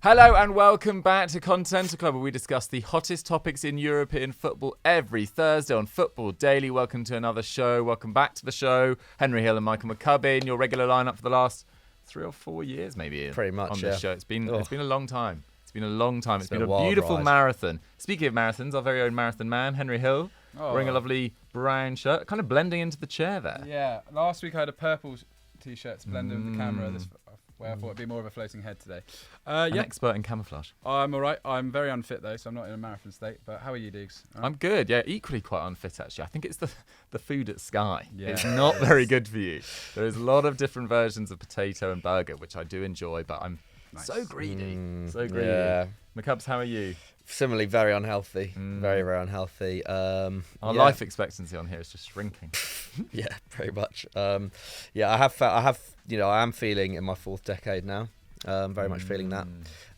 Hello and welcome back to Continental Club, where we discuss the hottest topics in European football every Thursday on Football Daily. Welcome to another show. Welcome back to the show. Henry Hill and Michael McCubbin, your regular lineup for the last 3 or 4 years, maybe. Pretty much, on this show. It's been a long time. It's been a beautiful marathon. Speaking of marathons, our very own marathon man, Henry Hill, wearing a lovely brown shirt, kind of blending into the chair there. Yeah, last week I had a purple t-shirt to blend in with the camera. This way I thought it'd be more of a floating head today. An expert in camouflage. I'm all right. I'm very unfit though, so I'm not in a marathon state. But how are you, Diggs? Right. I'm good. Yeah, equally quite unfit actually. I think it's the food at Sky. Yeah. It's not very good for you. There is a lot of different versions of potato and burger, which I do enjoy, but I'm so greedy. So greedy. Yeah. McCubbs, how are you? Similarly, very unhealthy. Very, very unhealthy. Our life expectancy on here is just shrinking. Yeah, pretty much. I am feeling in my 4th decade now. Very much feeling that.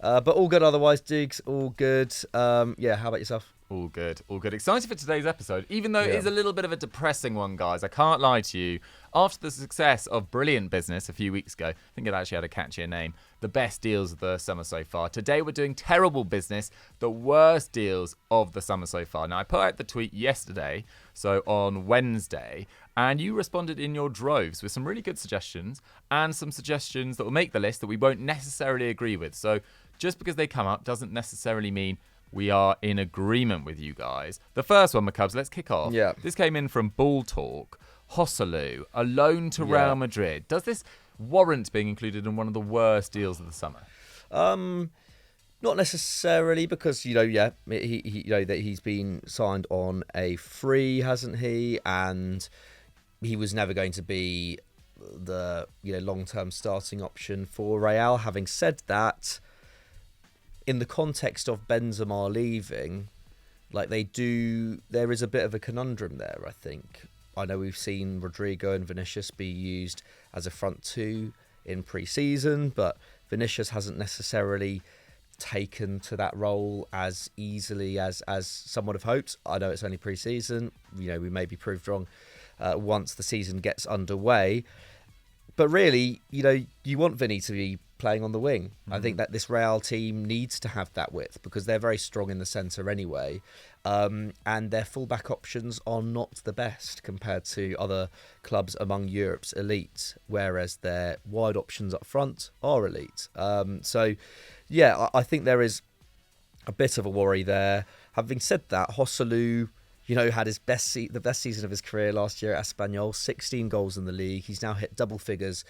But all good otherwise, Diggs. All good. How about yourself? All good. Excited for today's episode, even though it is a little bit of a depressing one, guys. I can't lie to you. After the success of Brilliant Business a few weeks ago, I think it actually had a catchier name, the best deals of the summer so far. Today we're doing Terrible Business, the worst deals of the summer so far. Now, I put out the tweet yesterday, so on Wednesday, and you responded in your droves with some really good suggestions and some suggestions that will make the list that we won't necessarily agree with. So just because they come up doesn't necessarily mean we are in agreement with you guys. The first one, McCubbs, let's kick off. Yeah. This came in from Ball Talk. Joselu, a loan to Real Madrid. Does this warrant being included in one of the worst deals of the summer? Not necessarily, because he's been signed on a free, hasn't he? And he was never going to be the long-term starting option for Real. Having said that, in the context of Benzema leaving, there is a bit of a conundrum there, I think. I know we've seen Rodrigo and Vinicius be used as a front two in pre-season, but Vinicius hasn't necessarily taken to that role as easily as some would have hoped. I know it's only pre-season. We may be proved wrong once the season gets underway. But really, you want Vinny to be playing on the wing. I think that this Real team needs to have that width because they're very strong in the centre anyway. And their fullback options are not the best compared to other clubs among Europe's elite, whereas their wide options up front are elite. I think there is a bit of a worry there. Having said that, Joselu, had his the best season of his career last year at Espanyol, 16 goals in the league. He's now hit double figures,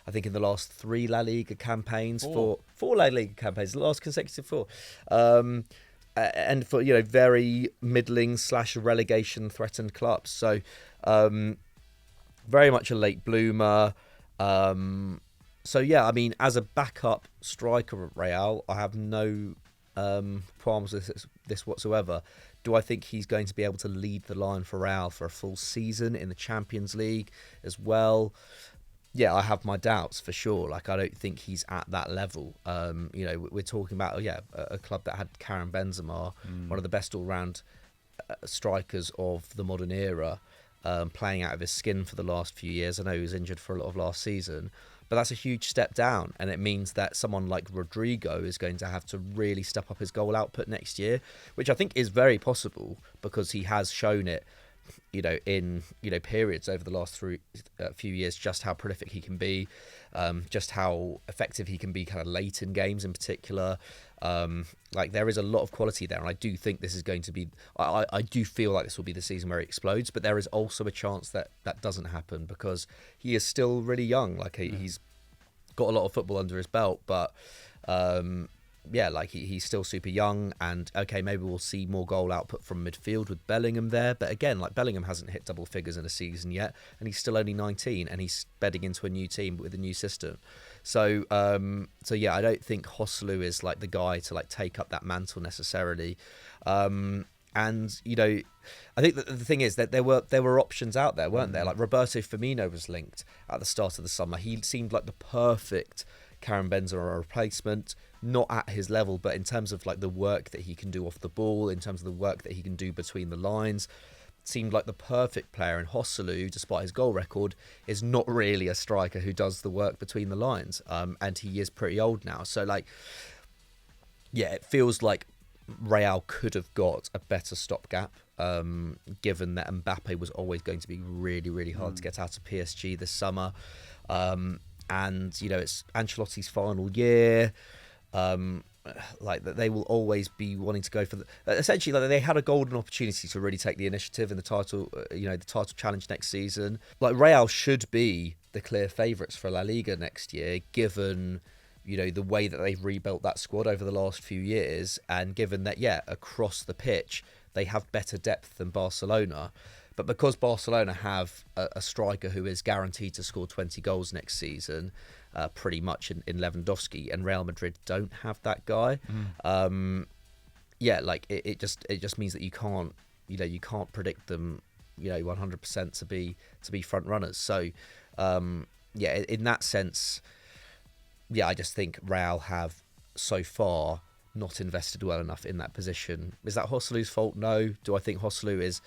I think, in the last 3 La Liga campaigns, four La Liga campaigns, the last consecutive 4. And for, very middling / relegation threatened clubs. So, very much a late bloomer. As a backup striker at Real, I have no qualms with this whatsoever. Do I think he's going to be able to lead the line for Real for a full season in the Champions League as well? Yeah, I have my doubts for sure. I don't think he's at that level. We're talking about a club that had Karim Benzema, one of the best all-round strikers of the modern era, playing out of his skin for the last few years. I know he was injured for a lot of last season, but that's a huge step down, and it means that someone like Rodrigo is going to have to really step up his goal output next year, which I think is very possible because he has shown it, in periods over the last few years, just how prolific he can be, just how effective he can be kind of late in games in particular. There is a lot of quality there, and I do think this is going to be, I do feel like this will be the season where he explodes, but there is also a chance that doesn't happen because he is still really young. He's got a lot of football under his belt, but he's still super young, and maybe we'll see more goal output from midfield with Bellingham there, but again, Bellingham hasn't hit double figures in a season yet, and he's still only 19, and he's bedding into a new team with a new system. So I don't think Joselu is the guy to take up that mantle necessarily. I think that the thing is that there were options out there, weren't there? Roberto Firmino was linked at the start of the summer. He seemed like the perfect Karim Benzema replacement, not at his level, but in terms of the work that he can do off the ball, in terms of the work that he can do between the lines, seemed like the perfect player. And Joselu, despite his goal record, is not really a striker who does the work between the lines, and he is pretty old now. So it feels like Real could have got a better stopgap, given that Mbappe was always going to be really, really hard to get out of PSG this summer. And, it's Ancelotti's final year. Like that, they will always be wanting to go for essentially, like, they had a golden opportunity to really take the initiative in the title, the title challenge next season. Like, Real should be the clear favourites for La Liga next year, given the way that they've rebuilt that squad over the last few years, and given that across the pitch they have better depth than Barcelona. But because Barcelona have a striker who is guaranteed to score 20 goals next season, pretty much in Lewandowski, and Real Madrid don't have that guy. It just means that you can't predict them 100% to be front runners. So in that sense, I just think Real have so far not invested well enough in that position. Is that Joselu's fault? No. Do I think Joselu is?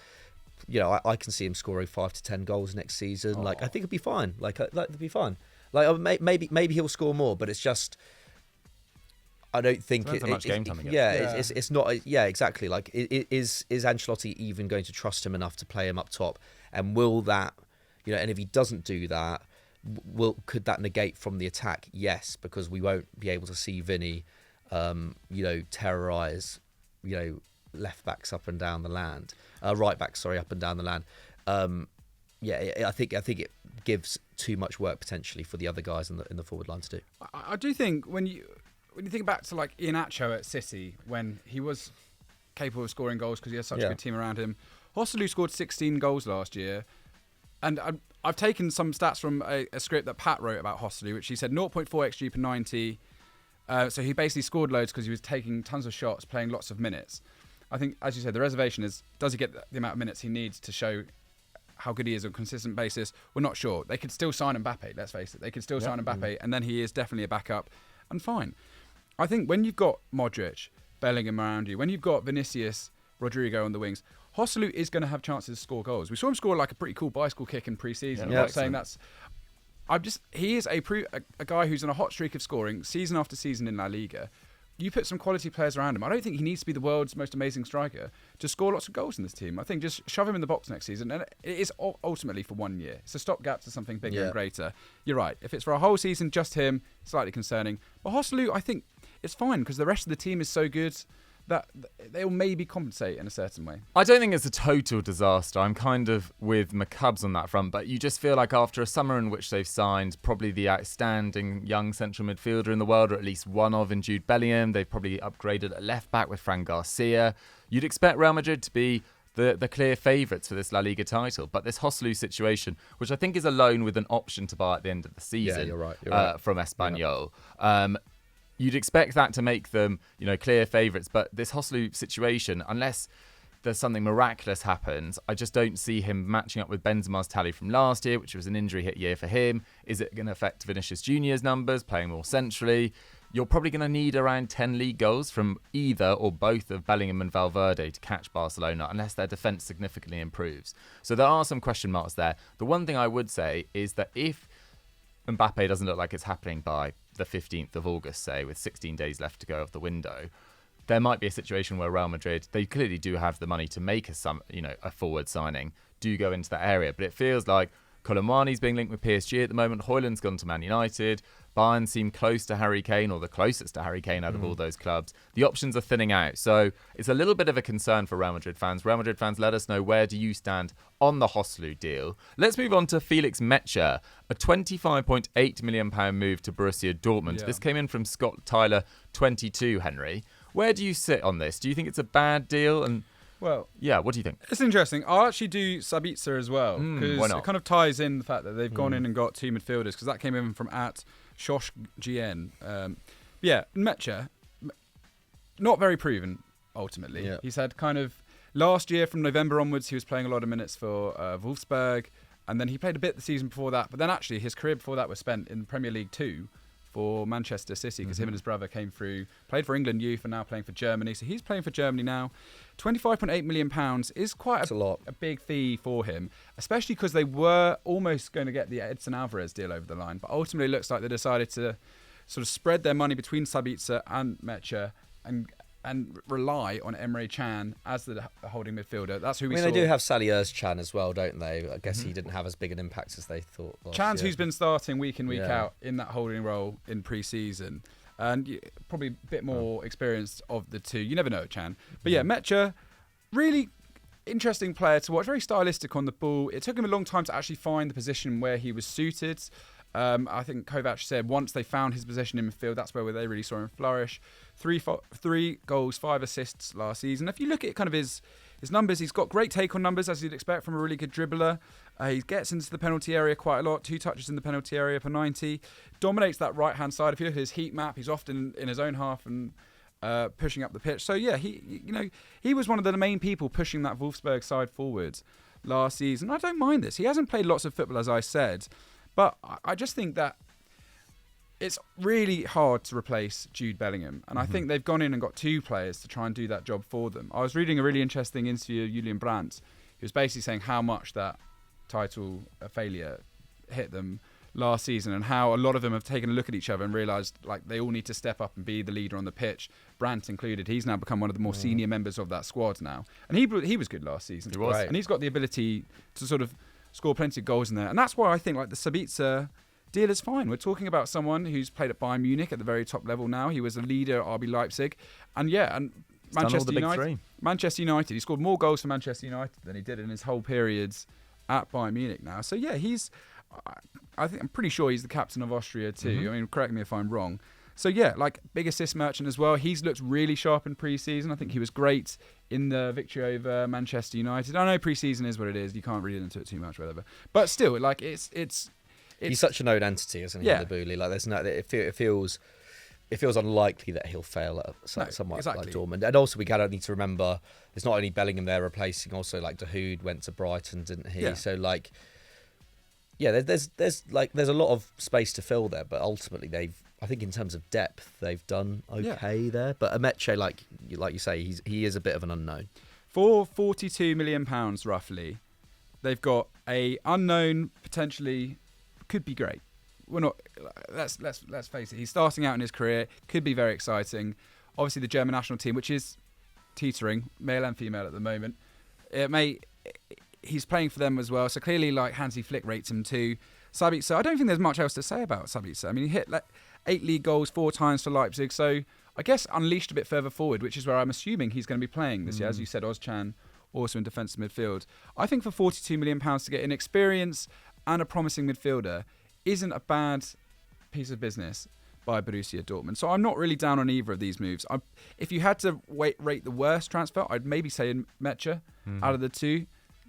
I can see him scoring 5 to 10 goals next season. Like, I think it'd be fine. Like it'd be fine. Like, maybe he'll score more, but it's just, I don't think how much game time he gets. It's not. Yeah, exactly. Like, is Ancelotti even going to trust him enough to play him up top? And will that, and if he doesn't do that, could that negate from the attack? Yes, because we won't be able to see Vinny, terrorise, left backs up and down the land, right backs, up and down the land. I think it gives too much work potentially for the other guys in the forward line to do. I do think when you think back to like Iheanacho at City, when he was capable of scoring goals because he has such a good team around him. Joselu scored 16 goals last year, and I've taken some stats from a script that Pat wrote about Joselu, which he said 0.4 xG per 90. So he basically scored loads because he was taking tons of shots, playing lots of minutes. I think, as you said, the reservation is, does he get the amount of minutes he needs to show how good he is on a consistent basis? We're not sure. They could still sign Mbappe, let's face it. They could still sign Mbappe, and then he is definitely a backup, and fine. I think when you've got Modric, Bellingham around you, when you've got Vinicius, Rodrigo on the wings, Joselu is going to have chances to score goals. We saw him score like a pretty cool bicycle kick in pre-season. I'm not saying that's... he is a guy who's on a hot streak of scoring season after season in La Liga. You put some quality players around him. I don't think he needs to be the world's most amazing striker to score lots of goals in this team. I think just shove him in the box next season, and it is ultimately for 1 year. It's a stopgap to something bigger and greater. You're right. If it's for a whole season, just him, slightly concerning. But Joselu, I think it's fine because the rest of the team is so good that they'll maybe compensate in a certain way. I don't think it's a total disaster. I'm kind of with McCubs on that front, but you just feel like after a summer in which they've signed probably the outstanding young central midfielder in the world, or at least one of in Jude Bellingham, they've probably upgraded at left back with Fran Garcia. You'd expect Real Madrid to be the clear favourites for this La Liga title, but this Joselu situation, which I think is a loan with an option to buy at the end of the season, you're right. From Espanyol. You'd expect that to make them, clear favourites. But this Joselu situation, unless there's something miraculous happens, I just don't see him matching up with Benzema's tally from last year, which was an injury hit year for him. Is it going to affect Vinicius Junior's numbers, playing more centrally? You're probably going to need around 10 league goals from either or both of Bellingham and Valverde to catch Barcelona, unless their defence significantly improves. So there are some question marks there. The one thing I would say is that if Mbappe doesn't look like it's happening by the 15th of August, say, with 16 days left to go of the window, there might be a situation where Real Madrid, they clearly do have the money to make a forward signing, do go into that area. But it feels like Colomwani's being linked with PSG at the moment. Højlund's gone to Man United. Bayern seem close to Harry Kane, or the closest to Harry Kane out of all those clubs. The options are thinning out. So it's a little bit of a concern for Real Madrid fans. Real Madrid fans, let us know, where do you stand on the Joselu deal? Let's move on to Felix Nmecha, a £25.8 million move to Borussia Dortmund. Yeah. This came in from Scott Tyler, 22, Henry. Where do you sit on this? Do you think it's a bad deal? And well, yeah, what do you think? It's interesting. I'll actually do Sabitzer as well, because it kind of ties in the fact that they've gone in and got two midfielders, because that came in from Shosh GN. Nmecha, not very proven, ultimately. Yeah. He's had kind of, last year from November onwards, he was playing a lot of minutes for Wolfsburg, and then he played a bit the season before that, but then actually his career before that was spent in Premier League 2 for Manchester City, because him and his brother came through, played for England youth and now playing for Germany. So he's playing for Germany now. £25.8 million is quite a big fee for him, especially because they were almost going to get the Edson Alvarez deal over the line. But ultimately it looks like they decided to sort of spread their money between Sabitzer and Nmecha and rely on Emre Can as the holding midfielder. That's who we saw. They do have Salier's Can as well, don't they? I guess he didn't have as big an impact as they thought. Chan's who's been starting week in, week out in that holding role in pre-season. And probably a bit more experienced of the two. You never know, Chan. But yeah, Nmecha, really interesting player to watch. Very stylistic on the ball. It took him a long time to actually find the position where he was suited. I think Koch said once they found his position in midfield, that's where they really saw him flourish. 3 goals, 5 assists last season. If you look at kind of his numbers, he's got great take on numbers, as you'd expect from a really good dribbler. He gets into the penalty area quite a lot, 2 touches in the penalty area per 90. Dominates that right-hand side. If you look at his heat map, he's often in his own half and pushing up the pitch. So yeah, he was one of the main people pushing that Wolfsburg side forward last season. I don't mind this. He hasn't played lots of football, as I said, but I just think that it's really hard to replace Jude Bellingham. And I think they've gone in and got 2 players to try and do that job for them. I was reading a really interesting interview of Julian Brandt, who was basically saying how much that title failure hit them last season and how a lot of them have taken a look at each other and realised like they all need to step up and be the leader on the pitch. Brandt included. He's now become one of the more senior members of that squad now. And he was good last season. He was. Right. And he's got the ability to sort of score plenty of goals in there. And that's why I think like the Sabitzer deal is fine. We're talking about someone who's played at Bayern Munich at the very top level now. He was a leader at RB Leipzig. And Manchester United, he scored more goals for Manchester United than he did in his whole periods at Bayern Munich now. So yeah, I'm pretty sure he's the captain of Austria too. I mean, correct me if I'm wrong. So yeah, like big assist merchant as well. He's looked really sharp in pre-season. I think he was great in the victory over Manchester United. I know pre-season is what it is. You can't read into it too much, whatever. But still, like it's he's such a known entity, isn't he? The Bully. Like there's no. It feels unlikely that he'll fail at somewhat like Dortmund. And also we gotta need to remember there's not only Bellingham there replacing, also like De Hood went to Brighton, didn't he? Yeah. So like, yeah, there's a lot of space to fill there, but ultimately I think in terms of depth they've done okay there. But Nmecha, like you say, he is a bit of an unknown. For £42 million roughly, they've got a unknown potentially could be great. We're not. Let's face it. He's starting out in his career. Could be very exciting. Obviously, the German national team, which is teetering, male and female at the moment. He's playing for them as well. So clearly, like Hansi Flick rates him too. Sabitzer, I don't think there's much else to say about Sabitzer. I mean, he hit 8 league goals 4 times for Leipzig. So I guess unleashed a bit further forward, which is where I'm assuming he's going to be playing this year. As you said, Ozcan also in defensive midfield. I think for £42 million to get an experience and a promising midfielder isn't a bad piece of business by Borussia Dortmund. So I'm not really down on either of these moves. If you had to rate the worst transfer, I'd maybe say Nmecha out of the two,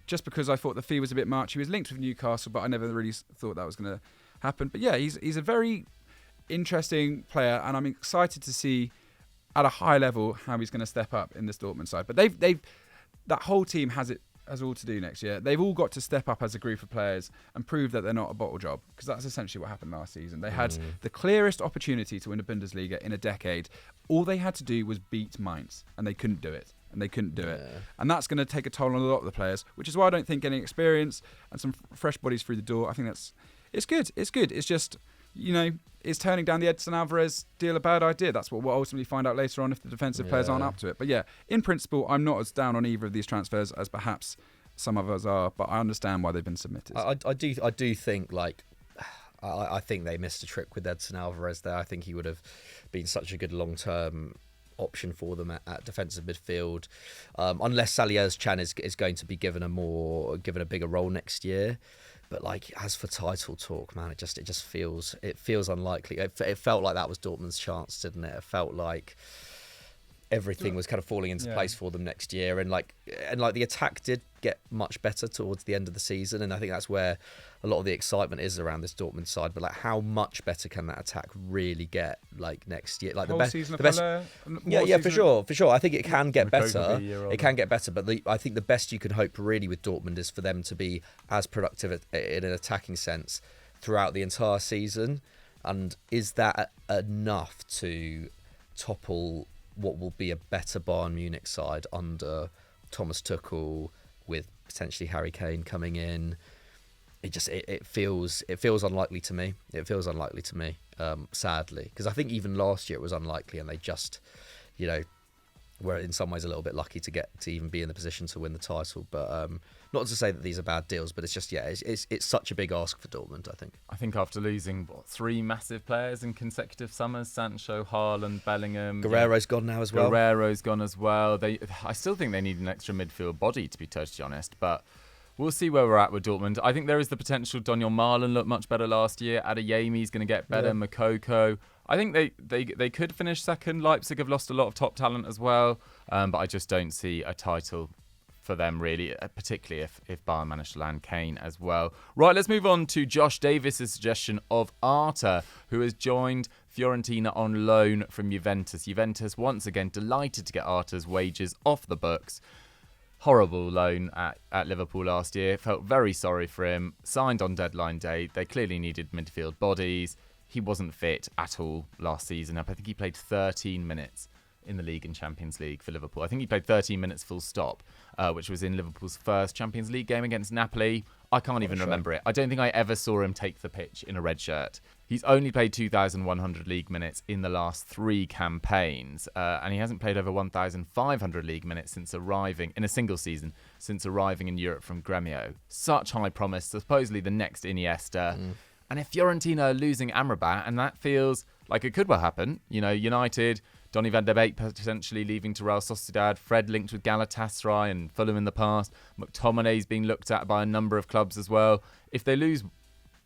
just because I thought the fee was a bit much. He was linked with Newcastle, but I never really thought that was going to happen. But yeah, he's a very interesting player, and I'm excited to see at a high level how he's going to step up in this Dortmund side. But that whole team has all to do next year. They've all got to step up as a group of players and prove that they're not a bottle job, because that's essentially what happened last season. They had the clearest opportunity to win a Bundesliga in a decade. All they had to do was beat Mainz, and they couldn't do it. And that's going to take a toll on a lot of the players, which is why I don't think getting experience and some fresh bodies through the door, I think it's good. It's just, is turning down the Edson Alvarez deal a bad idea? That's what we'll ultimately find out later on if the defensive players aren't up to it. But yeah, in principle, I'm not as down on either of these transfers as perhaps some of us are, but I understand why they've been submitted. I do think I think they missed a trick with Edson Alvarez there. I think he would have been such a good long-term option for them at defensive midfield, unless Salier's Chan is going to be given a bigger role next year. But like, as for title talk, man, it just feels unlikely. It felt like that was Dortmund's chance, didn't it? It felt like everything was kind of falling into place for them next year, and the attack did get much better towards the end of the season, and I think that's where a lot of the excitement is around this Dortmund side. But like, how much better can that attack really get like next year? Like the best, for sure. I think it can get better. It can get better, but I think the best you can hope really with Dortmund is for them to be as productive in an attacking sense throughout the entire season. And is that enough to topple what will be a better Bayern Munich side under Thomas Tuchel, with potentially Harry Kane coming in? It feels unlikely to me. Sadly, because I think even last year it was unlikely, and they just we're in some ways a little bit lucky to get to even be in the position to win the title. But not to say that these are bad deals, but it's just it's such a big ask for Dortmund. I think after losing 3 massive players in consecutive summers, Sancho, Haaland, Bellingham, Guerrero's gone now as well. I still think they need an extra midfield body, to be totally honest, but we'll see where we're at with Dortmund. I think there is the potential. Donny Marlon looked much better last year. Adeyemi's going to get better. Moukoko. I think they could finish second. Leipzig have lost a lot of top talent as well, but I just don't see a title for them really, particularly if Bayern manage to land Kean as well. Right, let's move on to Josh Davis's suggestion of Arta, who has joined Fiorentina on loan from Juventus. Juventus once again delighted to get Arta's wages off the books. Horrible loan at Liverpool last year. Felt very sorry for him. Signed on deadline day. They clearly needed midfield bodies. He wasn't fit at all last season. I think he played 13 minutes in the league and Champions League for Liverpool. I think he played 13 minutes full stop, which was in Liverpool's first Champions League game against Napoli. I can't even remember it. I don't think I ever saw him take the pitch in a red shirt. He's only played 2,100 league minutes in the last 3 campaigns, and he hasn't played over 1,500 league minutes since arriving in a single season, since arriving in Europe from Gremio. Such high promise, supposedly the next Iniesta. And if Fiorentina are losing Amrabat, and that feels like it could well happen, United, Donny van der Beek potentially leaving to Real Sociedad, Fred linked with Galatasaray and Fulham in the past, McTominay's being looked at by a number of clubs as well. If they lose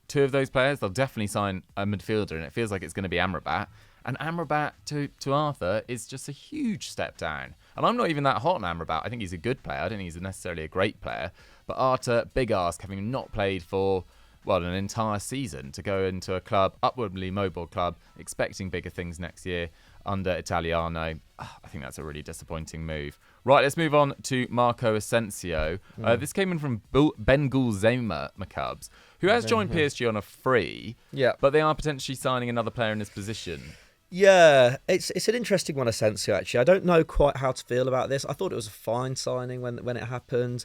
2 of those players, they'll definitely sign a midfielder, and it feels like it's going to be Amrabat. And Amrabat to Arthur is just a huge step down. And I'm not even that hot on Amrabat. I think he's a good player. I don't think he's necessarily a great player. But Arthur, big ask, having not played for an entire season, to go into a club, upwardly mobile club, expecting bigger things next year under Italiano. I think that's a really disappointing move. Right, let's move on to Marco Asensio. This came in from Bengul Zema McCubs, who has joined PSG on a free, but they are potentially signing another player in his position. Yeah, it's an interesting one, Asensio, actually. I don't know quite how to feel about this. I thought it was a fine signing when it happened.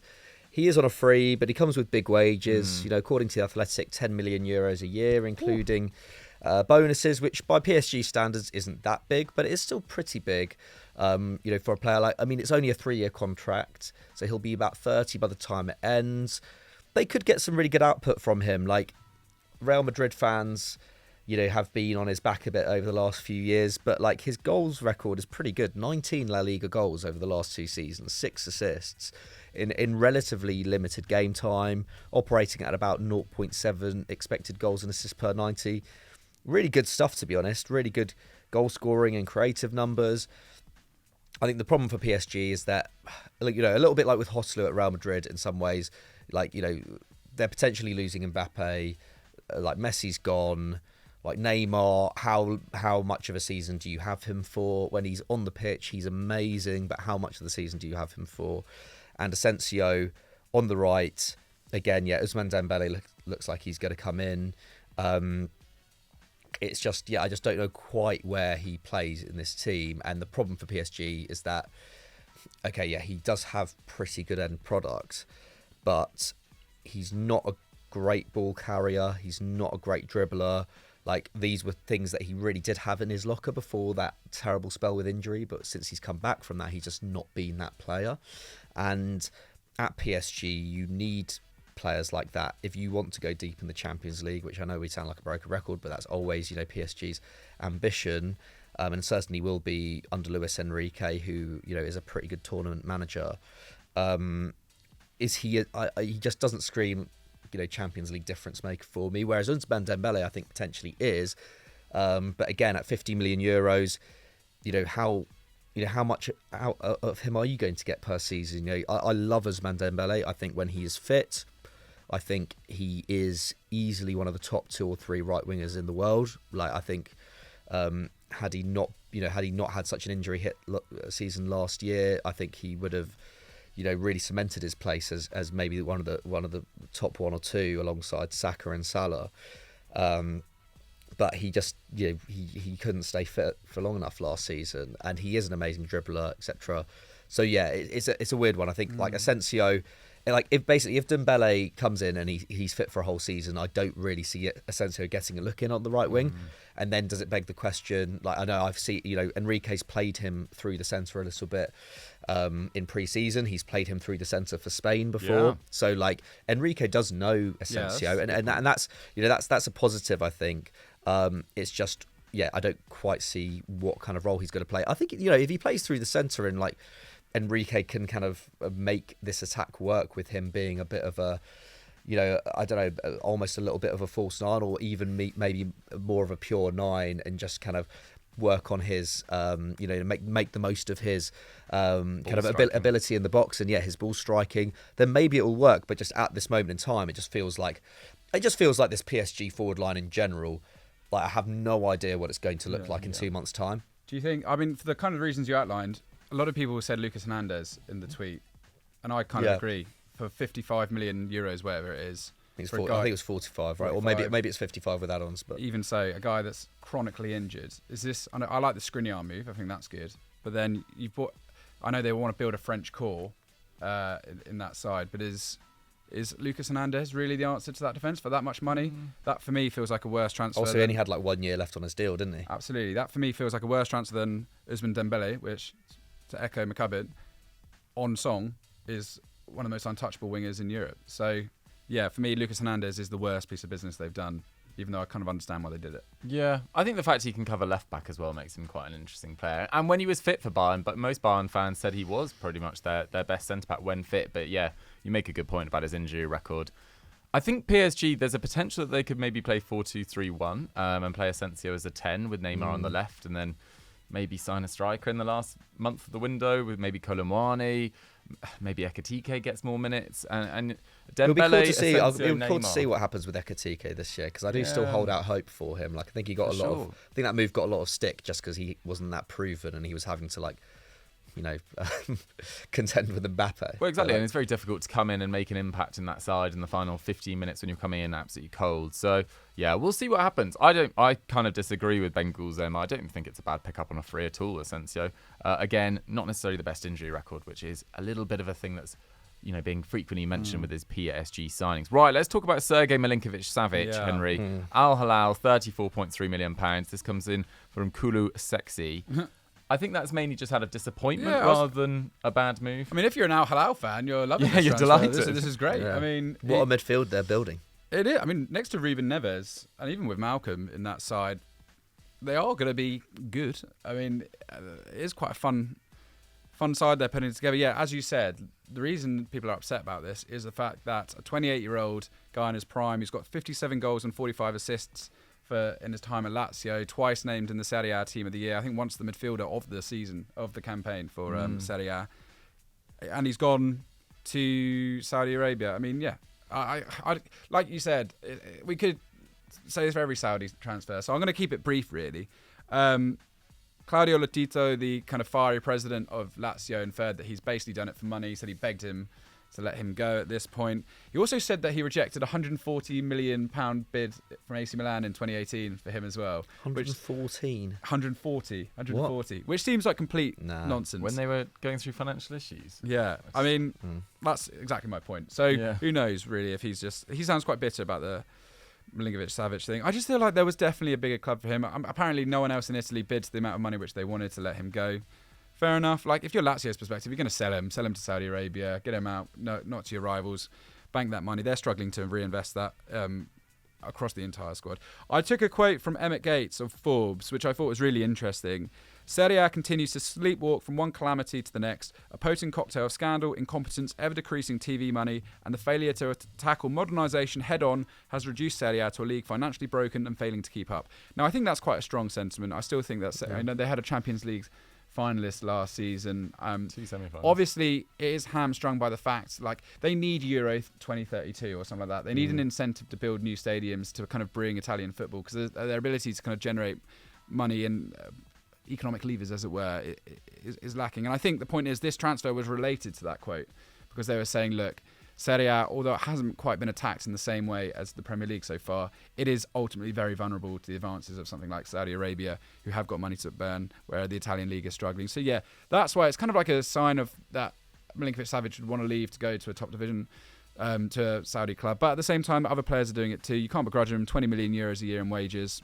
He is on a free, but he comes with big wages. According to the Athletic, 10 million euros a year, including bonuses, which by PSG standards isn't that big, but it is still pretty big. For a player it's only a 3-year contract, so he'll be about 30 by the time it ends. They could get some really good output from him. Like, Real Madrid fans, have been on his back a bit over the last few years, but his goals record is pretty good. 19 La Liga goals over the last 2 seasons, 6 assists. In relatively limited game time, operating at about 0.7 expected goals and assists per 90. Really good stuff, to be honest. Really good goal scoring and creative numbers. I think the problem for PSG is that, a little bit like with Joselu at Real Madrid in some ways, they're potentially losing Mbappe, Messi's gone, Neymar, how much of a season do you have him for? When he's on the pitch, he's amazing, but how much of the season do you have him for? And Asensio on the right, again, Ousmane Dembele looks like he's going to come in. It's just, I just don't know quite where he plays in this team. And the problem for PSG is that, he does have pretty good end product, but he's not a great ball carrier. He's not a great dribbler. These were things that he really did have in his locker before that terrible spell with injury, but since he's come back from that, he's just not been that player. And at PSG, you need players like that if you want to go deep in the Champions League, which I know we sound like a broken record, but that's always, PSG's ambition, and certainly will be under Luis Enrique, who, is a pretty good tournament manager. He just doesn't scream, Champions League difference maker for me, whereas Ousmane Dembele, I think, potentially is. But again, at 50 million euros, how much out of him are you going to get per season? I love Ousmane Dembele. I think when he is fit, I think he is easily one of the top 2 or 3 right wingers in the world. I think had he not had such an injury hit season last year, I think he would have, really cemented his place as maybe one of the top 1 or 2 alongside Saka and Salah. But he just, he couldn't stay fit for long enough last season, and he is an amazing dribbler, etc. So it's a weird one. I think Asensio, like if Dembele comes in and he's fit for a whole season, I don't really see Asensio getting a look in on the right wing. And then does it beg the question? Like, I know I've seen, Enrique's played him through the centre a little bit in pre-season. He's played him through the centre for Spain before. Yeah. So like Enrique does know Asensio, and that's that's a positive, I think. It's just I don't quite see what kind of role he's going to play. I think if he plays through the centre and like Enrique can kind of make this attack work with him being a bit of a, I don't know, almost a little bit of a false nine, or even maybe more of a pure nine, and just kind of work on his, make the most of his kind of ability in the box and his ball striking. Then maybe it will work. But just at this moment in time, it just feels like this PSG forward line in general. Like I have no idea what it's going to look like in 2 months' time. Do you think? I mean, for the kind of reasons you outlined, a lot of people said Lucas Hernandez in the tweet, and I kind of agree. For 55 million euros, whatever it is. I think it was 45, right? 45. Or maybe it's 55 with add-ons. But even so, a guy that's chronically injured. Is this? I like the Skriniar move. I think that's good. But then you've bought. I know they want to build a French core in that side, but is Lucas Hernandez really the answer to that defence for that much money? That for me feels like a worse transfer. Also, he only had like 1 year left on his deal, didn't he? Absolutely. That for me feels like a worse transfer than Ousmane Dembele, which, to echo Maccabi, on song is one of the most untouchable wingers in Europe. So, for me, Lucas Hernandez is the worst piece of business they've done, even though I kind of understand why they did it. Yeah, I think the fact he can cover left back as well makes him quite an interesting player. And when he was fit for Bayern, but most Bayern fans said he was pretty much their best centre-back when fit. But you make a good point about his injury record. I think PSG, there's a potential that they could maybe play 4-2-3-1 and play Asensio as a 10 with Neymar on the left, and then maybe sign a striker in the last month of the window with maybe Colomwani. Maybe Ekitike gets more minutes, and Dembele. It'll be cool to see what happens with Ekitike this year, because I do still hold out hope for him. Like I think he got I think that move got a lot of stick just because he wasn't that proven, and he was having to contend with Mbappe. Well, exactly, and it's very difficult to come in and make an impact in that side in the final 15 minutes when you're coming in absolutely cold. So we'll see what happens. I kind of disagree with Ben Gulzem. I don't think it's a bad pickup on a free at all, Asensio. Again, not necessarily the best injury record, which is a little bit of a thing that's being frequently mentioned with his PSG signings. Right, let's talk about Sergej Milinkovic-Savic, Henry. Al Hilal, £34.3 million. This comes in from Kulu Sexy. I think that's mainly just out of disappointment rather than a bad move. I mean, if you're an Al Hilal fan, you're loving this you're transfer. delighted. This is great. Yeah. I mean, what a midfield they're building. It is. I mean, next to Ruben Neves, and even with Malcolm in that side, they are going to be good. I mean, it is quite a fun side they're putting together. Yeah, as you said, the reason people are upset about this is the fact that a 28-year-old guy in his prime who's got 57 goals and 45 assists in his time at Lazio, twice named in the Serie A Team of the Year. I think once the midfielder of the season, of the campaign for Serie A. And he's gone to Saudi Arabia. I mean, I like you said, we could say this for every Saudi transfer, so I'm going to keep it brief, really. Claudio Lotito, the kind of fiery president of Lazio, inferred that he's basically done it for money. He said he begged him to let him go at this point. He also said that he rejected a £140 million bid from AC Milan in 2018 for him as well. 140, which seems like complete nonsense. When they were going through financial issues. Yeah, I mean, that's exactly my point. So who knows, really, if he sounds quite bitter about the Milinkovic-Savic thing. I just feel like there was definitely a bigger club for him. Apparently no one else in Italy bid the amount of money which they wanted to let him go. Fair enough. Like, if you're Lazio's perspective, you're going to sell him to Saudi Arabia, get him out, not to your rivals, bank that money. They're struggling to reinvest that across the entire squad. I took a quote from Emmett Gates of Forbes, which I thought was really interesting. Serie A continues to sleepwalk from one calamity to the next, a potent cocktail of scandal, incompetence, ever-decreasing TV money, and the failure to tackle modernisation head-on has reduced Serie A to a league financially broken and failing to keep up. Now, I think that's quite a strong sentiment. I still think that's... I know they had a Champions League finalist last season. 2 semi-finals. Obviously, it is hamstrung by the fact, like, they need Euro 2032 or something like that. They need an incentive to build new stadiums to kind of bring Italian football, because their ability to kind of generate money and economic levers, as it were, is lacking. And I think the point is this transfer was related to that quote, because they were saying, look, Serie A, although it hasn't quite been attacked in the same way as the Premier League so far, it is ultimately very vulnerable to the advances of something like Saudi Arabia, who have got money to burn, where the Italian league is struggling. So that's why it's kind of like a sign of that Milinkovic-Savic would want to leave to go to a top division, to a Saudi club. But at the same time, other players are doing it too. You can't begrudge him 20 million euros a year in wages.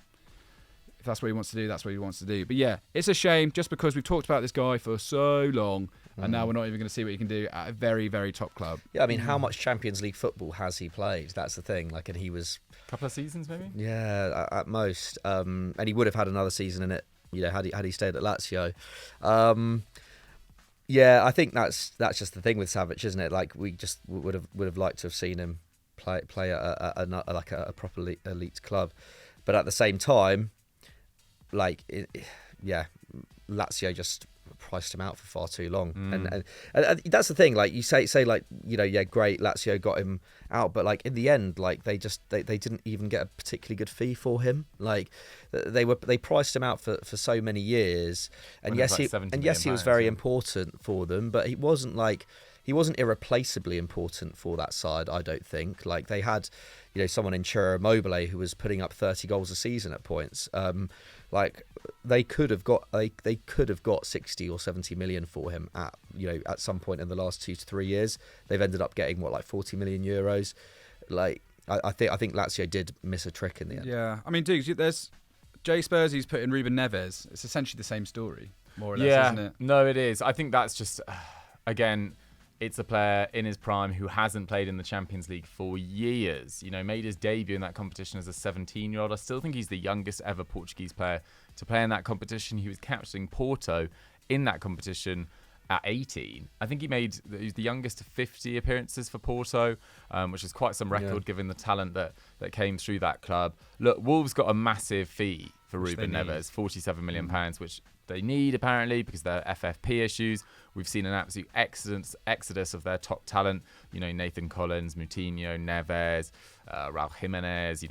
If that's what he wants to do, that's what he wants to do. But yeah, it's a shame just because we've talked about this guy for so long and now we're not even going to see what he can do at a very, very top club. Yeah, I mean, how much Champions League football has he played? That's the thing. Like, and he was... A couple of seasons, maybe? Yeah, at most. And he would have had another season in it, had he stayed at Lazio. Yeah, I think that's just the thing with Savic, isn't it? Like, we just would have liked to have seen him play at a proper elite club. But at the same time, like, Lazio just priced him out for far too long, and that's the thing. Like, you say like, great, Lazio got him out, but like in the end, like they didn't even get a particularly good fee for him. Like they priced him out for so many years, and yes, he was very important for them, but he wasn't irreplaceably important for that side, I don't think. Like, they had, someone in Ciro Immobile who was putting up 30 goals a season at points. Like, they could have got 60 or 70 million for him at some point in the last 2 to 3 years. They've ended up getting 40 million euros. Like, I think Lazio did miss a trick in the end. Yeah, I mean, dude, there's Jay Spursey's put in Ruben Neves. It's essentially the same story, more or less, isn't it? No, it is. I think that's just again, it's a player in his prime who hasn't played in the Champions League for years. Made his debut in that competition as a 17-year-old. I still think he's the youngest ever Portuguese player to play in that competition. He was captaining Porto in that competition at 18. I think he's the youngest of 50 appearances for Porto, which is quite some record given the talent that came through that club. Look, Wolves got a massive fee for Ruben Neves, £47 million, which they need apparently because of their FFP issues. We've seen an absolute exodus of their top talent. Nathan Collins, Moutinho, Neves, Raul Jimenez,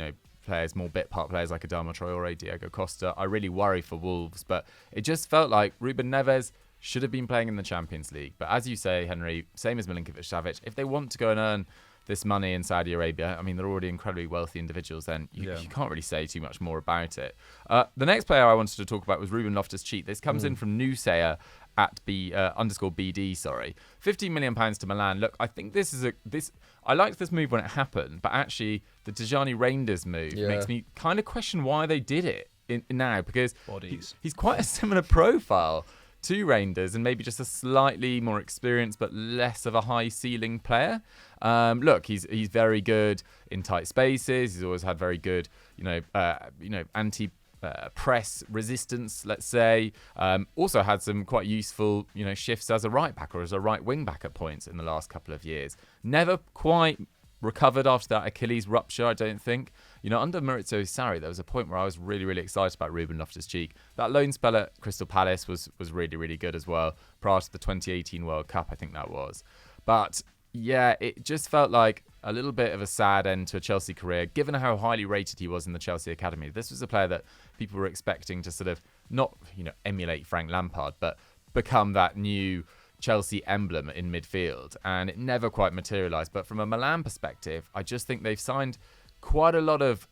players, more bit part players like Adama Traore, Diego Costa. I really worry for Wolves, but it just felt like Ruben Neves should have been playing in the Champions League. But as you say, Henry, same as Milinkovic-Savic, if they want to go and earn this money in Saudi Arabia, I mean, they're already incredibly wealthy individuals, then you can't really say too much more about it. The next player I wanted to talk about was Ruben Loftus-Cheek. This comes in from Newsayer at _BD, sorry. £15 million to Milan. Look, I think I liked this move when it happened, but actually the Tijani Reinders move makes me kind of question why they did it now, because he's quite a similar profile to Reinders and maybe just a slightly more experienced but less of a high ceiling player. Look, he's very good in tight spaces. He's always had very good, anti press resistance, let's say. Also had some quite useful, shifts as a right back or as a right wing back at points in the last couple of years. Never quite recovered after that Achilles rupture, I don't think. Under Maurizio Sarri, there was a point where I was really, really excited about Ruben Loftus-Cheek. That loan spell at Crystal Palace was really, really good as well, prior to the 2018 World Cup, I think that was. But yeah, it just felt like a little bit of a sad end to a Chelsea career, given how highly rated he was in the Chelsea academy. This was a player that people were expecting to sort of not, emulate Frank Lampard, but become that new Chelsea emblem in midfield, and it never quite materialised. But from a Milan perspective, I just think they've signed quite a lot of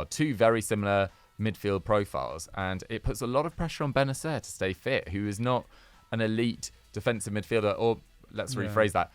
two very similar midfield profiles, and it puts a lot of pressure on Benacer to stay fit, who is not an elite defensive midfielder, or let's rephrase that.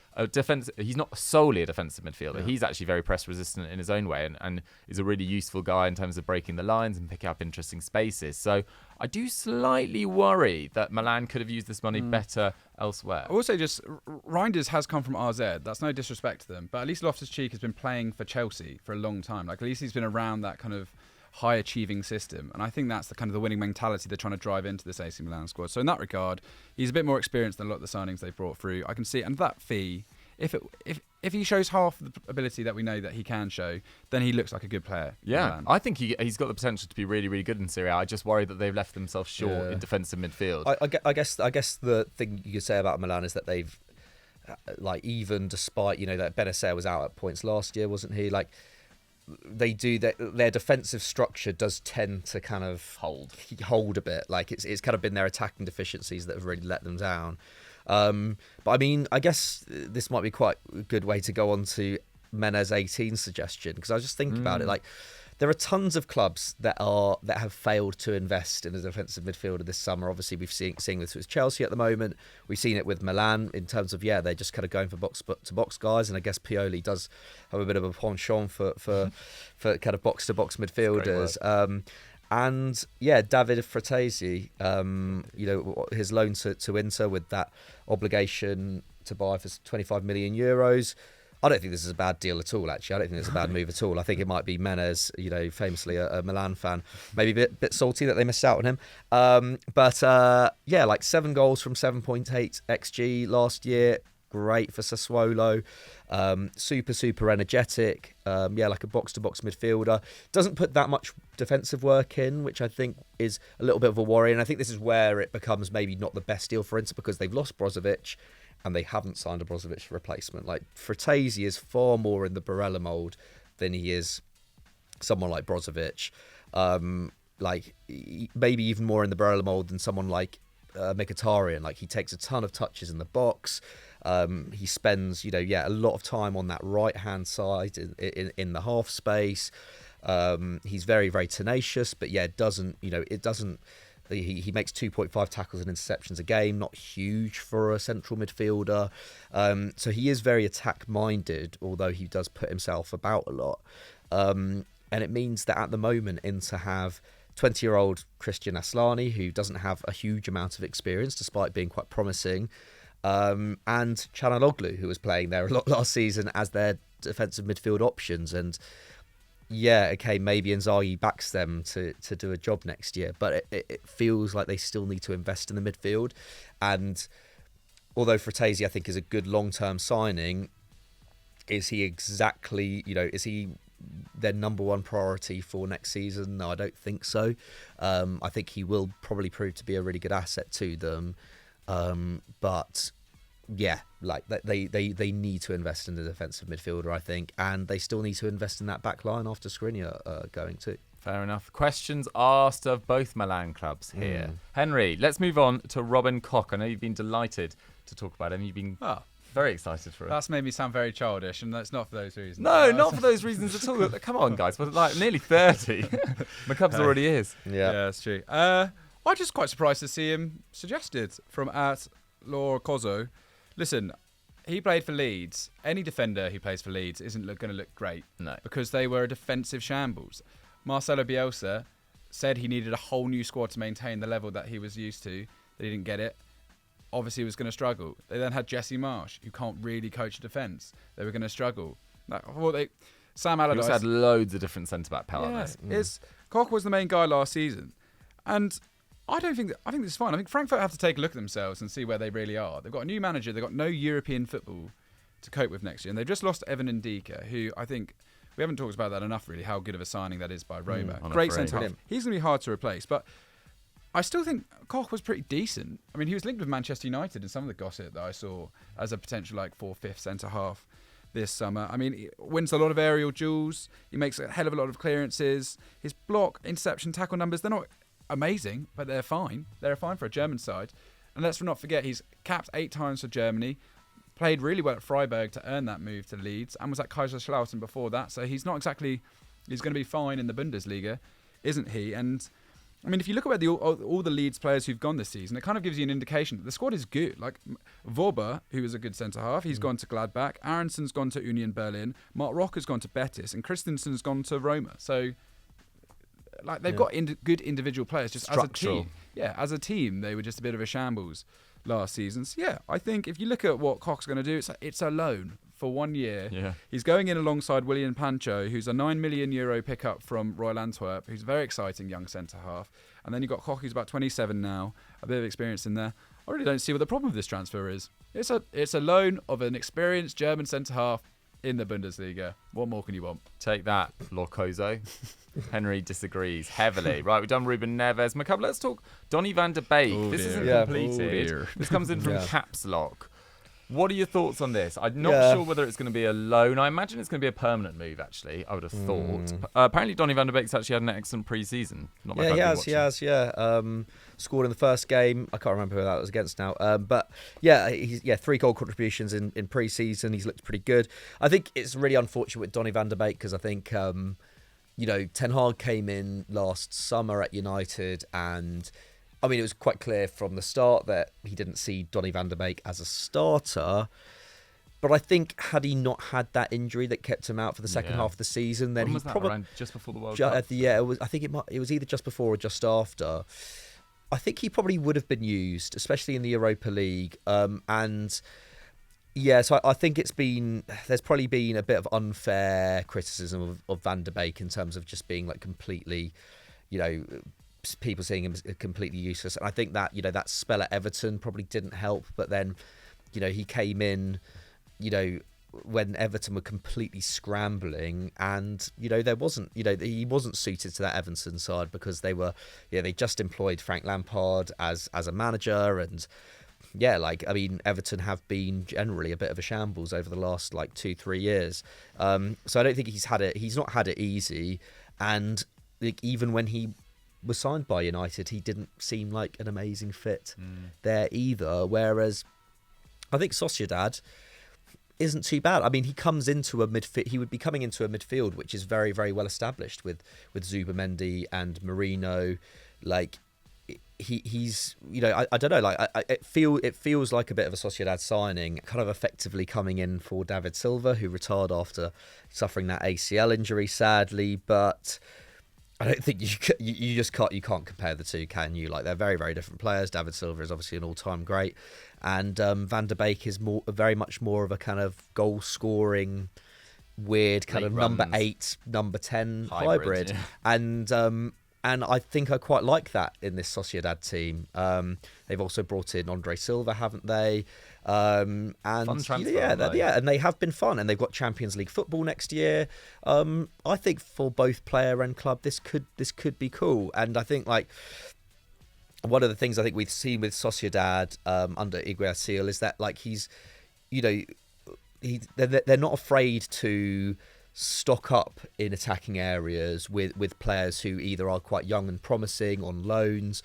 He's not solely a defensive midfielder. Yeah. He's actually very press resistant in his own way, and is a really useful guy in terms of breaking the lines and picking up interesting spaces. So I do slightly worry that Milan could have used this money better elsewhere. I will say just Reinders has come from RZ. That's no disrespect to them, but at least Loftus-Cheek has been playing for Chelsea for a long time. Like, at least he's been around that kind of high achieving system, and I think that's the kind of the winning mentality they're trying to drive into this AC Milan squad. So in that regard, he's a bit more experienced than a lot of the signings they've brought through. I can see, and that fee, if he shows half the ability that we know that he can show, then he looks like a good player. Yeah, I think he's got the potential to be really, really good in Serie A. I just worry that they've left themselves short in defensive midfield. I guess the thing you could say about Milan is that they've, like, even despite that Benacer was out at points last year, wasn't he? Like, they do their defensive structure does tend to kind of hold a bit. Like, it's kind of been their attacking deficiencies that have really let them down. But I mean, I guess this might be quite a good way to go on to Menez 18 suggestion, because I was just thinking about it. Like, there are tons of clubs that have failed to invest in a defensive midfielder this summer. Obviously, we've seeing this with Chelsea at the moment. We've seen it with Milan in terms of they're just kind of going for box to box guys, and I guess Pioli does have a bit of a penchant for kind of box to box midfielders. And David Frattesi, his loan to Inter with that obligation to buy for 25 million euros. I don't think this is a bad deal at all, actually. I don't think it's a bad move at all. I think it might be Menez, famously a Milan fan, maybe a bit salty that they missed out on him. Like 7 goals from 7.8 XG last year. Great for Sassuolo. Super energetic. Like a box-to-box midfielder. Doesn't put that much defensive work in, which I think is a little bit of a worry. And I think this is where it becomes maybe not the best deal for Inter, because they've lost Brozovic and they haven't signed a Brozovic replacement. Like, Frattesi is far more in the Barella mould than he is someone like Brozovic. Maybe even more in the Barella mould than someone like Mkhitaryan. Like, he takes a ton of touches in the box. He spends, a lot of time on that right-hand side in the half space. He's very, very tenacious, but he makes 2.5 tackles and interceptions a game, not huge for a central midfielder. So he is very attack-minded, although he does put himself about a lot. And it means that at the moment, Inter have 20-year-old Christian Aslani, who doesn't have a huge amount of experience, despite being quite promising, and Çalhanoğlu, who was playing there a lot last season as their defensive midfield options. And maybe Inzaghi backs them to do a job next year, but it feels like they still need to invest in the midfield. And although Frattesi, I think, is a good long-term signing, is he exactly, is he their number one priority for next season? No, I don't think so. I think he will probably prove to be a really good asset to them. But they need to invest in the defensive midfielder, I think, and they still need to invest in that back line after Skriniar going too. Fair enough. Questions asked of both Milan clubs here. Henry, let's move on to Robin Koch. I know you've been delighted to talk about him. You've been very excited for it. That's made me sound very childish, and that's not for those reasons. No, not for those reasons at all. Come on, guys. We're like nearly 30. My cubs already is. Yeah, that's true. I'm just quite surprised to see him suggested from Laura Cozzo. Listen, he played for Leeds. Any defender who plays for Leeds isn't going to look great. No. Because they were a defensive shambles. Marcelo Bielsa said he needed a whole new squad to maintain the level that he was used to. That he didn't get it. Obviously, he was going to struggle. They then had Jesse Marsh, who can't really coach a defence. They were going to struggle. Sam Allardyce. He also had loads of different centre-back partners. Koch was the main guy last season. And I think this is fine. I think Frankfurt have to take a look at themselves and see where they really are. They've got a new manager. They've got no European football to cope with next year. And they've just lost Evan Ndika, who I think we haven't talked about that enough, really, how good of a signing that is by Roma. Great centre-half. He's going to be hard to replace. But I still think Koch was pretty decent. I mean, he was linked with Manchester United in some of the gossip that I saw as a potential 4th-5th centre-half this summer. I mean, he wins a lot of aerial duels. He makes a hell of a lot of clearances. His block, interception, tackle numbers, they're not amazing, but they're fine. They're fine for a German side. And let's not forget, he's capped 8 times for Germany, played really well at Freiburg to earn that move to Leeds, and was at Kaiserslautern before that. So he's going to be fine in the Bundesliga, isn't he? And I mean, if you look at all the Leeds players who've gone this season, it kind of gives you an indication that the squad is good. Like Vorber, who is a good centre-half, he's gone to Gladbach. Aronson's gone to Union Berlin. Mark Rocker's gone to Betis. And Christensen's gone to Roma. So they've got good individual players. Just structural. As a team. As a team, they were just a bit of a shambles last season. So, I think if you look at what Koch's going to do, it's a loan for 1 year. Yeah. He's going in alongside William Pancho, who's a €9 million pickup from Royal Antwerp, who's a very exciting young centre-half. And then you've got Koch, who's about 27 now, a bit of experience in there. I really don't see what the problem with this transfer is. It's a loan of an experienced German centre-half in the Bundesliga. What more can you want? Take that, Locozo. Henry disagrees heavily. Right, we've done Ruben Neves. McCubb, let's talk Donny van de Beek. This isn't completed. This comes in from Caps Lock. What are your thoughts on this? I'm not sure whether it's going to be a loan. I imagine it's going to be a permanent move, actually, I would have thought. Apparently, Donny van de Beek's actually had an excellent pre-season. He has. Scored in the first game. I can't remember who that was against now. He's 3 goal contributions in pre-season. He's looked pretty good. I think it's really unfortunate with Donny van de Beek because I think Ten Hag came in last summer at United, and I mean, it was quite clear from the start that he didn't see Donny van de Beek as a starter. But I think had he not had that injury that kept him out for the second half of the season, then he probably around just before the World Cup. Yeah, I think it was either just before or just after. I think he probably would have been used, especially in the Europa League, and. Yeah, so I think there's probably been a bit of unfair criticism of Van de Beek in terms of just being like completely, people seeing him as completely useless. And I think that, that spell at Everton probably didn't help. But then, he came in, when Everton were completely scrambling, and, there wasn't, he wasn't suited to that Everton side because they just employed Frank Lampard as a manager. And yeah, Everton have been generally a bit of a shambles over the last 2-3 years. So I don't think he's not had it easy. And even when he was signed by United, he didn't seem like an amazing fit there either. Whereas I think Sociedad isn't too bad. I mean, he comes into a midfield. He would be coming into a midfield which is very, very well established with Zubamendi and Merino. He's I don't know, it feels like a bit of a Sociedad signing, kind of effectively coming in for David Silva, who retired after suffering that ACL injury, sadly. But I don't think you can't compare the two, can you? They're very, very different players. David Silva is obviously an all-time great, and Van de Beek is very much more of a kind of goal-scoring, weird kind of number 8, number 10 hybrid. Yeah. And I think I quite like that in this Sociedad team. They've also brought in Andre Silva, haven't they? And fun transfer, yeah, and they have been fun. And they've got Champions League football next year. I think for both player and club, this could be cool. And I think one of the things I think we've seen with Sociedad under Iguaciel is that they're not afraid to stock up in attacking areas with players who either are quite young and promising on loans,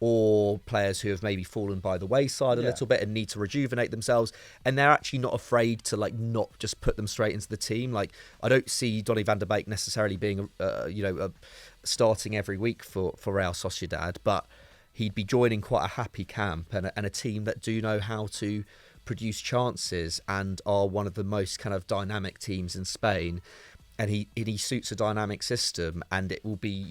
or players who have maybe fallen by the wayside a little bit and need to rejuvenate themselves. And they're actually not afraid to not just put them straight into the team. I don't see Donny van de Beek necessarily being starting every week for Real Sociedad, but he'd be joining quite a happy camp and a team that do know how to produce chances and are one of the most kind of dynamic teams in Spain. And he suits a dynamic system, and it will be,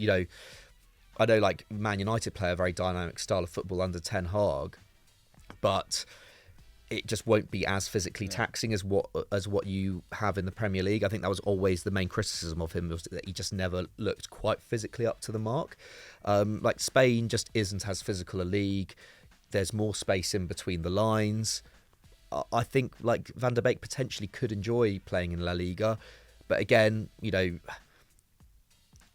I know Man United play a very dynamic style of football under Ten Hag, but it just won't be as physically taxing as what you have in the Premier League. I think that was always the main criticism of him, was that he just never looked quite physically up to the mark. Spain just isn't as physical a league. There's more space in between the lines. I think Van de Beek potentially could enjoy playing in La Liga, but again,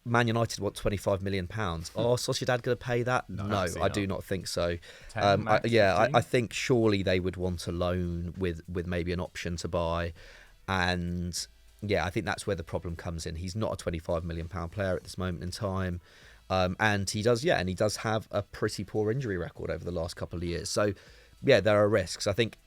Man United want £25 million. Are Sociedad going to pay that? No, I do not think so. I think surely they would want a loan with maybe an option to buy, and I think that's where the problem comes in. He's not a £25 million player at this moment in time, and he does have a pretty poor injury record over the last couple of years. So there are risks. I think.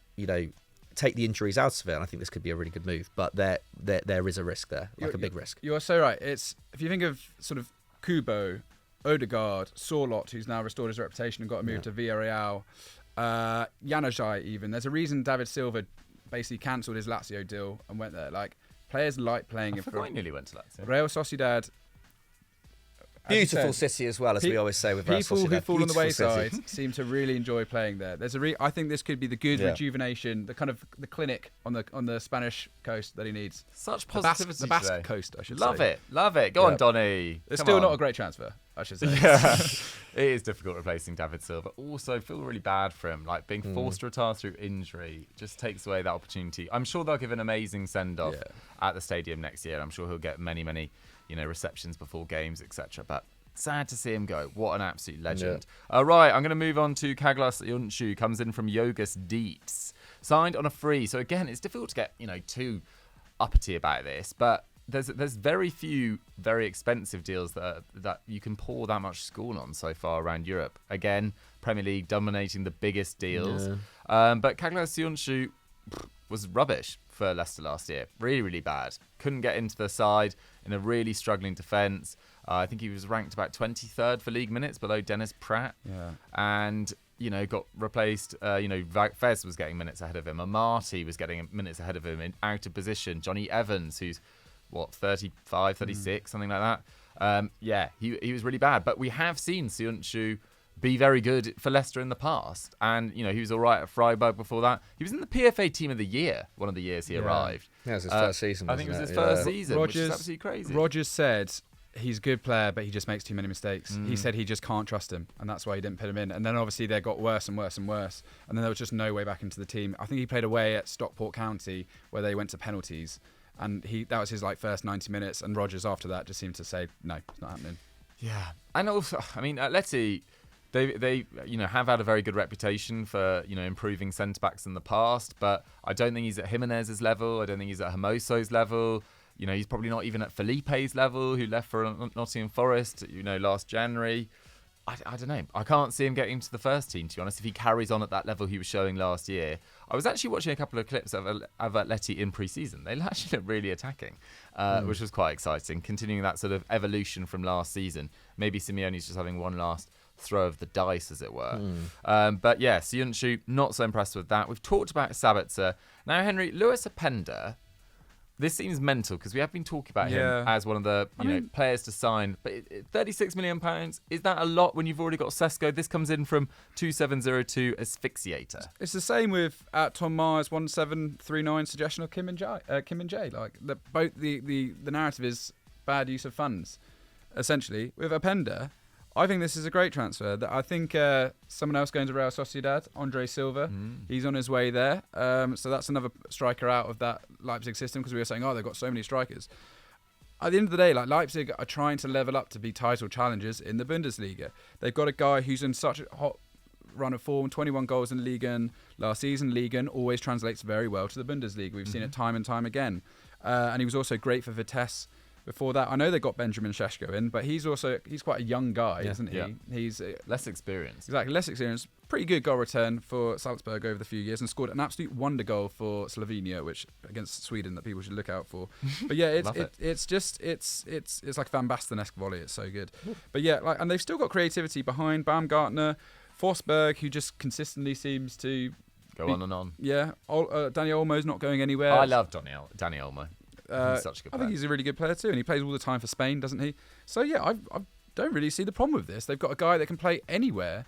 Take the injuries out of it, and I think this could be a really good move. But there is a risk there, a big risk. You're so right. It's, if you think of sort of Kubo, Odegaard, Sorloth, who's now restored his reputation and got a move to Villarreal, Januzaj even. There's a reason David Silva basically cancelled his Lazio deal and went there. Players like playing in I nearly went to Lazio. Real Sociedad. Beautiful city as well, as we always say with Real Sociedad. People who fall on the wayside seem to really enjoy playing there. I think this could be the good rejuvenation, the kind of the clinic on the Spanish coast that he needs. Such positivity. The Basque coast, I should say. Love it. Go on, Donny. It's still not a great transfer, I should say. Yeah. It is difficult replacing David Silva. Also, feel really bad for him. Being forced to retire through injury just takes away that opportunity. I'm sure they'll give an amazing send-off at the stadium next year. I'm sure he'll get many receptions before games, etc. But sad to see him go. What an absolute legend. Right, I'm going to move on to Kaglas Soyuncu. Comes in from Yogus Deeps. Signed on a free. So again, it's difficult to get, too uppity about this, but there's very few very expensive deals that you can pour that much scorn on so far around Europe. Again, Premier League dominating the biggest deals. But Kaglas Soyuncu, was rubbish for Leicester last year. Really, really bad. Couldn't get into the side in a really struggling defence. I think he was ranked about 23rd for league minutes, below Dennis Pratt. Yeah. And, got replaced. Fez was getting minutes ahead of him. Amati was getting minutes ahead of him, out of position. Johnny Evans, who's, 35, 36, something like that. He was really bad. But we have seen Soyuncu be very good for Leicester in the past. And, he was all right at Freiburg before that. He was in the PFA Team of the Year one of the years he arrived. Yeah, it was his first season, I think it was his first season, which is Rodgers- absolutely crazy. Rodgers said he's a good player, but he just makes too many mistakes. He said he just can't trust him, and that's why he didn't put him in. And then obviously they got worse and worse and worse. And then there was just no way back into the team. I think he played away at Stockport County, where they went to penalties. And that was his first 90 minutes. And Rodgers after that just seemed to say, no, it's not happening. Yeah. And also, let's see. They have had a very good reputation for improving centre backs in the past, but I don't think he's at Jimenez's level. I don't think he's at Hermoso's level. He's probably not even at Felipe's level, who left for Nottingham Forest, last January. I don't know. I can't see him getting to the first team, to be honest, if he carries on at that level he was showing last year. I was actually watching a couple of clips of Atleti in pre-season. They actually look really attacking, which was quite exciting, continuing that sort of evolution from last season. Maybe Simeone's just having one last throw of the dice, as it were. But yeah, Soyuncu, not so impressed with that. We've talked about Sabitzer. Now, Henry, Lewis Openda, this seems mental because we have been talking about him as one of the players to sign. But £36 million, is that a lot when you've already got Sesko? This comes in from 2702 Asphyxiator. It's the same with Tom Myers 1739 suggestion of Kim and Jae. Both the narrative is bad use of funds, essentially. With Openda, I think this is a great transfer. I think someone else going to Real Sociedad, Andre Silva, he's on his way there. So that's another striker out of that Leipzig system, because we were saying, they've got so many strikers. At the end of the day, Leipzig are trying to level up to be title challengers in the Bundesliga. They've got a guy who's in such a hot run of form, 21 goals in Liga last season. Liga always translates very well to the Bundesliga. We've seen it time and time again. And he was also great for Vitesse. Before that, I know they got Benjamin Šeško in, but he's quite a young guy, isn't he? Yeah. He's less experienced. Exactly, less experienced. Pretty good goal return for Salzburg over the few years, and scored an absolute wonder goal for Slovenia, which against Sweden, that people should look out for. But yeah, it's like Van Basten-esque volley. It's so good. But yeah, and they've still got creativity behind Baumgartner, Forsberg, who just consistently seems to go on and on. Yeah, Dani Olmo's not going anywhere. I love Dani Olmo. He's such a good player. I think he's a really good player too, and he plays all the time for Spain, doesn't he? So yeah, I don't really see the problem with this. They've got a guy that can play anywhere.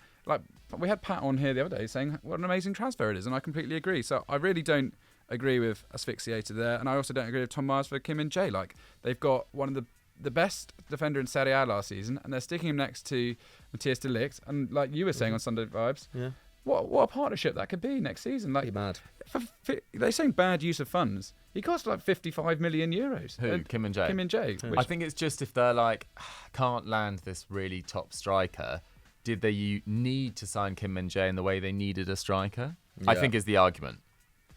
We had Pat on here the other day saying what an amazing transfer it is, and I completely agree. So I really don't agree with Asphyxiator there, and I also don't agree with Tom Myers for Kim and Jae. They've got one of the best defender in Serie A last season, and they're sticking him next to Matthias de Ligt, and like you were saying on Sunday Vibes, what a partnership that could be next season. Be mad. They're saying bad use of funds. He cost 55 million euros. Who? Kim and Jae? Kim and Jae. I think it's just if they're can't land this really top striker, did they need to sign Kim and Jae in the way they needed a striker? Yeah. I think is the argument.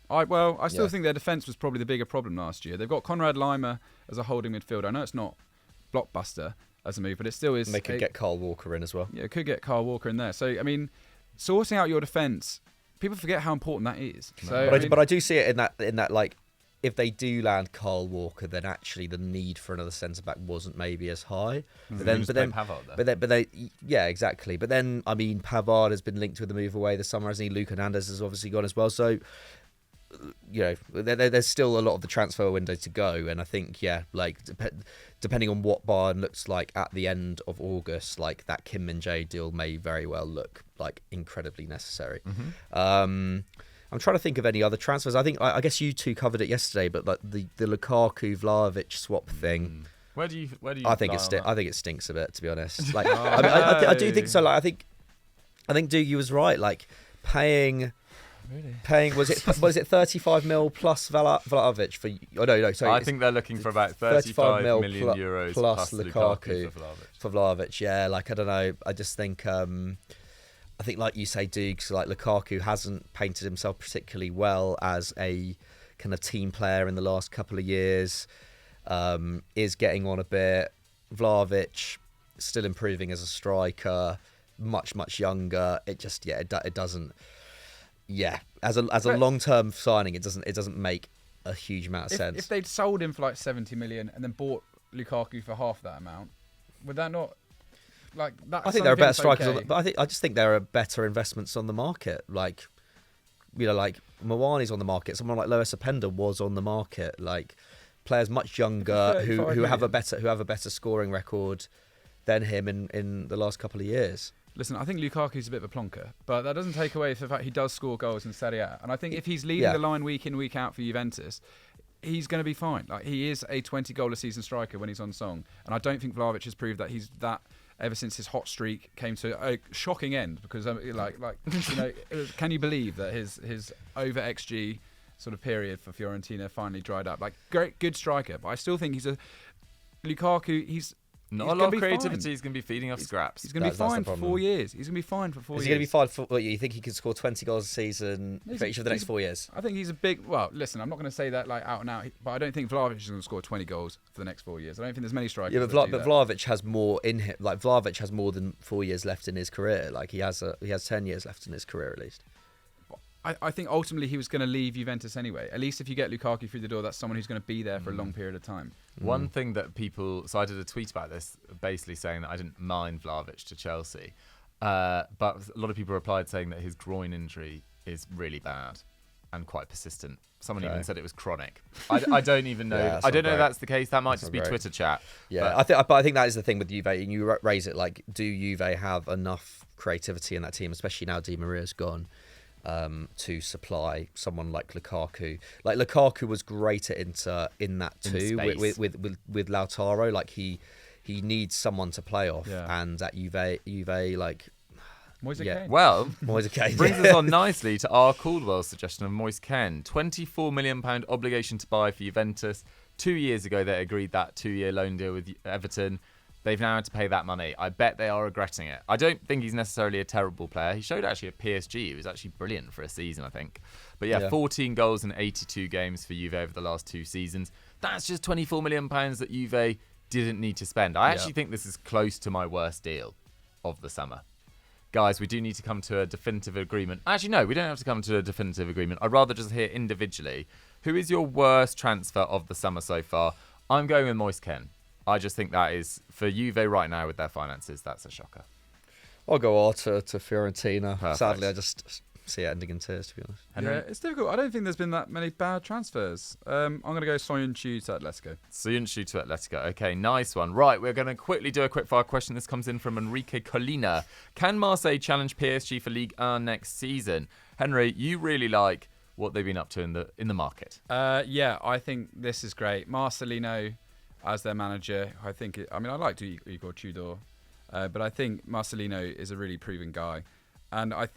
I still think their defence was probably the bigger problem last year. They've got Konrad Laimer as a holding midfielder. I know it's not blockbuster as a move, but it still is. And they could get Kyle Walker in as well. Yeah, it could get Kyle Walker in there. So, sorting out your defence, people forget how important that is. So, but I do see it in that if they do land Kyle Walker, then actually the need for another centre back wasn't maybe as high. But then, exactly. But then, Pavard has been linked with the move away this summer, hasn't he? Lucas Hernandez has obviously gone as well. So, there's still a lot of the transfer window to go, and I think depending on what Bayern looks like at the end of August, that Kim and Jae deal may very well look incredibly necessary. I'm trying to think of any other transfers. I guess you two covered it yesterday, but the Lukaku Vlahovic swap thing. Where do you? I think it stinks a bit, to be honest. I do think so. I think Doogie was right. Paying. Was it 35 mil plus Vlahovic for? Oh no, sorry. I think they're looking for about 35 million euros plus Lukaku for Vlahovic. Yeah, I don't know. I just think I think like you say, Dukes, Lukaku hasn't painted himself particularly well as a kind of team player in the last couple of years. Is getting on a bit. Vlahovic still improving as a striker, much younger. It just it doesn't. yeah, as a long-term signing, it doesn't make a huge amount of sense. If they'd sold him for like 70 million and then bought Lukaku for half that amount, would that not like that? I think there are better strikers, but I just think there are better investments on the market. Like, you know, like Mwani's on the market. Someone like Lucas Openda was on the market. Like players much younger who have a better scoring record than him in the last couple of years. Listen, I think Lukaku's a bit of a plonker, but that doesn't take away from the fact he does score goals in Serie A. And I think if he's leading the line week in, week out for Juventus, he's going to be fine. Like, he is a 20-goal-a-season striker when he's on song. And I don't think Vlahovic has proved that he's that ever since his hot streak came to a shocking end. Because, you know, can you believe that his over XG sort of period for Fiorentina finally dried up? Like, great, good striker, but I still think Lukaku, not a lot of creativity. He's going to be feeding off scraps. He's going to be fine for 4 years. He's going to be fine for 4 years. Is he going to be fine for what you think he could score 20 goals a season for each of the next 4 years? I think he's a big. Well, listen, I'm not going to say that like out and out, but I don't think Vlahovic is going to score 20 goals for the next 4 years. I don't think there's many strikers. Yeah, but Vlahovic has more in him. Like Vlahovic has more than 4 years left in his career. Like he has 10 years left in his career at least. I think ultimately he was going to leave Juventus anyway. At least if you get Lukaku through the door, that's someone who's going to be there for a long period of time. One thing that so I did a tweet about this, basically saying that I didn't mind Vlahovic to Chelsea, but a lot of people replied saying that his groin injury is really bad and quite persistent. Someone even said it was chronic. I don't even know. I don't know if that's the case. That might just be Twitter chat. Yeah, but I think that is the thing with Juve. And you raise it like, do Juve have enough creativity in that team, especially now Di Maria's gone? To supply someone like Lukaku. Like Lukaku was great at Inter in that too, with Lautaro. Like he needs someone to play off, and at Juve like Moise Kean. Well, Moise Kean brings us on nicely to our Caldwell suggestion of Moise Kean. £24 million obligation to buy for Juventus. 2 years ago they agreed that 2-year loan deal with Everton. They've now had to pay that money. I bet they are regretting it. I don't think he's necessarily a terrible player. He showed actually at PSG. He was actually brilliant for a season, I think. But 14 goals in 82 games for Juve over the last 2 seasons. That's just £24 million that Juve didn't need to spend. I actually think this is close to my worst deal of the summer. Guys, we do need to come to a definitive agreement. Actually, no, we don't have to come to a definitive agreement. I'd rather just hear individually. Who is your worst transfer of the summer so far? I'm going with Moise Kean. I just think that is, for Juve right now with their finances, that's a shocker. I'll go to Fiorentina. Perfect. Sadly, I just see it ending in tears, to be honest. Henry? Yeah, it's difficult. I don't think there's been that many bad transfers. I'm going to go Soyuncu to Atletico. Soyuncu to Atletico. Okay, nice one. Right, we're going to quickly do a quickfire question. This comes in from Enrique Colina. Can Marseille challenge PSG for Ligue 1 next season? Henry, you really like what they've been up to in the market. Yeah, I think this is great. Marcelino as their manager, I liked Igor Tudor, but I think Marcelino is a really proven guy. And I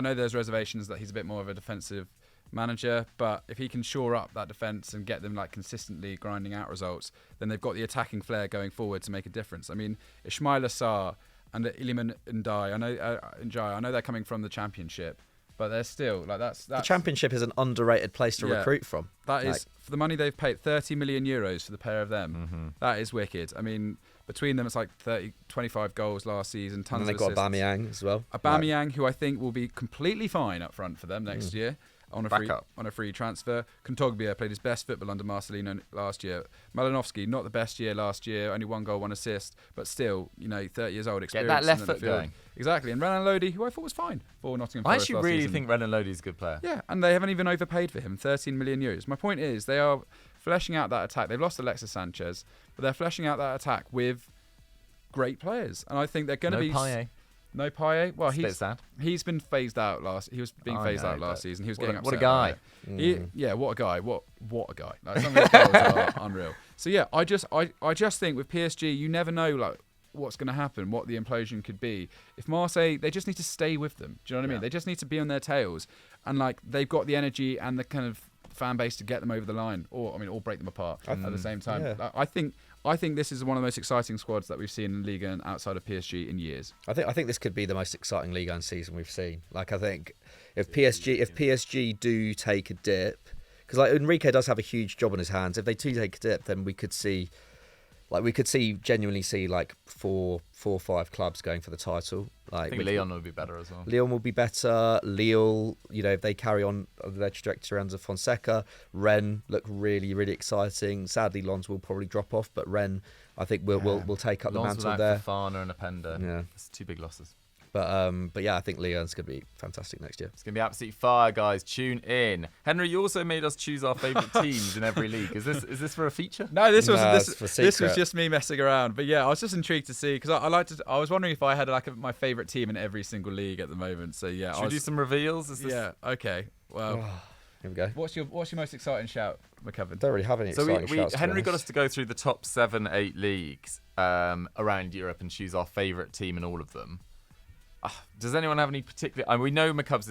know there's reservations that he's a bit more of a defensive manager, but if he can shore up that defence and get them like consistently grinding out results, then they've got the attacking flair going forward to make a difference. I mean, Ismail Assar and Iliman Ndiaye, I know they're coming from the Championship, but they're still like that's the Championship is an underrated place to recruit from. That is, for the money they've paid, 30 million euros for the pair of them. Mm-hmm. That is wicked. I mean, between them, it's like 25 goals last season. Tons and they've of got Aubameyang as well. Aubameyang, who I think will be completely fine up front for them next year. On a free transfer. Kontogbia played his best football under Marcelino last year. Malinovsky, not the best year last year, only 1 goal, 1 assist, but still, 30 years old, experience. Get that left foot going. Exactly. And Renan Lodi, who I thought was fine for Nottingham Forest. I actually really think Renan Lodi is a good player. Yeah, and they haven't even overpaid for him, 13 million euros. My point is, they are fleshing out that attack. They've lost Alexis Sanchez, but they're fleshing out that attack with great players. And I think they're going to be... No Payet. Well, he's been phased out He was being phased out last season. He was getting upset. What a guy! What a guy! What a guy! Like, some of his goals are unreal. So yeah, I just think with PSG, you never know like what's going to happen, what the implosion could be. If Marseille, they just need to stay with them. Do you know what I mean? They just need to be on their tails, and like they've got the energy and the kind of fan base to get them over the line, or break them apart at the same time. Yeah. I think this is one of the most exciting squads that we've seen in Liga and outside of PSG in years. I think this could be the most exciting Liga season we've seen. Like I think if PSG do take a dip, because like Enrique does have a huge job on his hands. If they do take a dip, then we could genuinely see like four or five clubs going for the title. Like, I think Leon will be better as well. Leon will be better. Lille, if they carry on their trajectory under Fonseca. Rennes look really, really exciting. Sadly, Lens will probably drop off, but Rennes, I think, will take up the mantle there. Fofana and Openda. Yeah. It's 2 big losses. But yeah, I think Leon's going to be fantastic next year. It's going to be absolute fire, guys. Tune in. Henry, you also made us choose our favourite teams in every league. Is this for a feature? No, this was this was just me messing around. But yeah, I was just intrigued to see because I was wondering if I had my favourite team in every single league at the moment. So yeah, should we do some reveals? Yeah. Okay. Well, here we go. What's your most exciting shout, McCubbin? Don't really have any exciting shouts. Henry got us to go through the top 7-8 leagues around Europe and choose our favourite team in all of them. Does anyone have any particular... we know McCubbs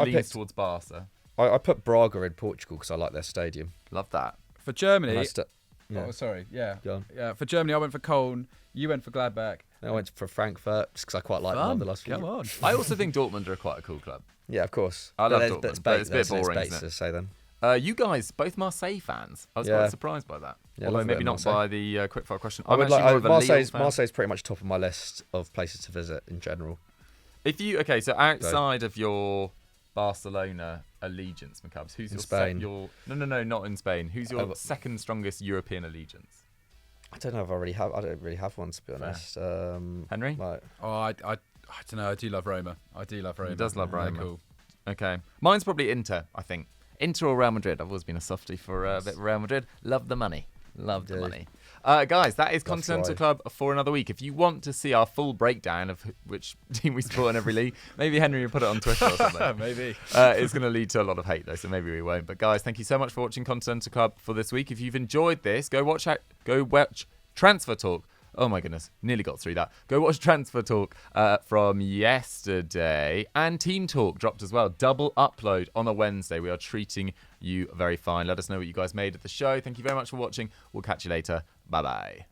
leans towards Barca. I put Braga in Portugal because I like their stadium. Love that. For Germany... Yeah. Oh, sorry. Yeah. Go on. Yeah. For Germany, I went for Köln. You went for Gladbach. I went for Frankfurt just because I quite like them the last few years. Come on. I also think Dortmund are quite a cool club. Yeah, of course. I love Dortmund, but it's a bit boring, isn't it? To say then. You guys, both Marseille fans. I was quite surprised by that. Yeah, although maybe not Marseille. by the quickfire question. I would Marseille's pretty much top of my list of places to visit in general. So outside of your Barcelona allegiance, McCubbs, who's Spain? No, not in Spain. Who's your second strongest European allegiance? I don't know if I don't really have one, to be honest. Henry? I don't know. I do love Roma. He does love Roma. Cool. Okay. Mine's probably Inter, I think. Inter or Real Madrid. I've always been a softie for a bit of Real Madrid. Love the money. Guys, that is Continental Club for another week. If you want to see our full breakdown of which team we support in every league, maybe Henry will put it on Twitter or something. Maybe. It's going to lead to a lot of hate, though, so maybe we won't. But guys, thank you so much for watching Continental Club for this week. If you've enjoyed this, go watch Transfer Talk. Oh my goodness, nearly got through that. Go watch Transfer Talk from yesterday. And Team Talk dropped as well. Double upload on a Wednesday. We are treating you very fine. Let us know what you guys made of the show. Thank you very much for watching. We'll catch you later. Bye-bye.